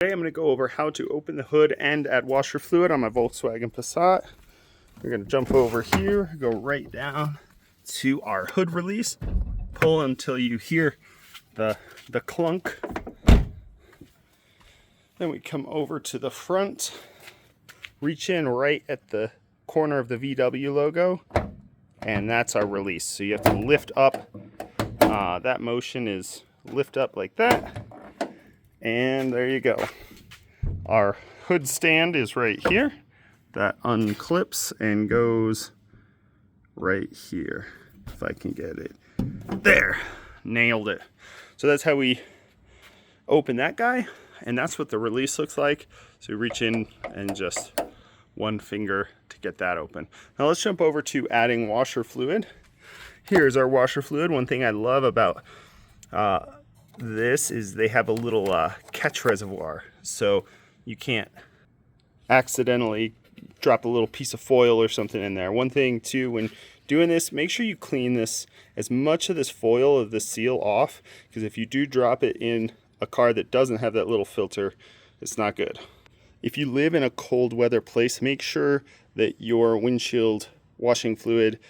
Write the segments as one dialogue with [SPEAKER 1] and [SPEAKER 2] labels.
[SPEAKER 1] Today I'm going to go over how to open the hood and add washer fluid on my Volkswagen Passat. We're going to jump over here, go right down to our hood release, pull until you hear the clunk. Then we come over to the front, reach in right at the corner of the VW logo, and that's our release. So you have to lift up. That motion is lift up like that. And there you go. Our hood stand is right here. That unclips and goes right here. If I can get it. There. Nailed it. So that's how we open that guy. And that's what the release looks like. So you reach in and just one finger to get that open. Now let's jump over to adding washer fluid. Here's our washer fluid. One thing I love about this is they have a little catch reservoir, so you can't accidentally drop a little piece of foil or something in there. One thing too, when doing this, make sure you clean this, as much of this foil of the seal off, because if you do drop it in a car that doesn't have that little filter, it's not good. If you live in a cold weather place, make sure that your windshield washing fluid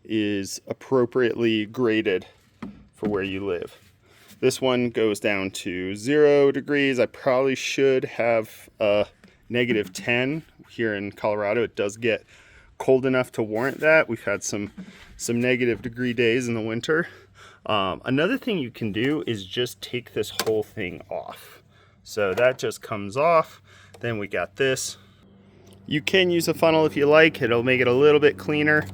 [SPEAKER 1] is appropriately graded for where you live. This one goes down to 0 degrees. I probably should have a -10 here in Colorado. It does get cold enough to warrant that. We've had some -degree days in the winter. Another thing you can do is just take this whole thing off. So that just comes off. Then we got this. You can use a funnel if you like. It'll make it a little bit cleaner.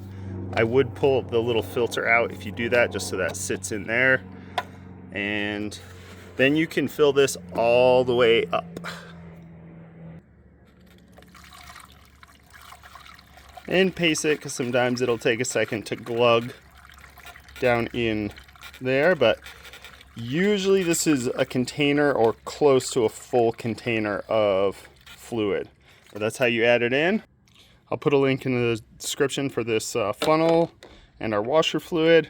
[SPEAKER 1] I would pull the little filter out if you do that, just so that sits in there. And then you can fill this all the way up. And pace it, because sometimes it'll take a second to glug down in there, but usually this is a container or close to a full container of fluid. But that's how you add it in. I'll put a link in the description for this funnel and our washer fluid.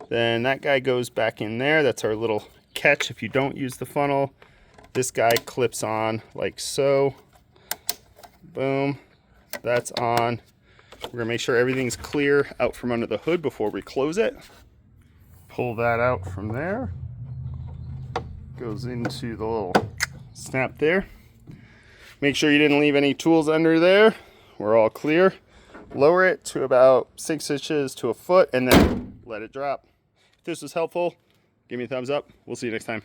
[SPEAKER 1] Then that guy goes back in there. That's our little catch if you don't use the funnel. This guy clips on like so. Boom. That's on. We're going to make sure everything's clear out from under the hood before we close it. Pull that out from there. Goes into the little snap there. Make sure you didn't leave any tools under there. We're all clear. Lower it to about 6 inches to a foot and then let it drop. If this was helpful, give me a thumbs up. We'll see you next time.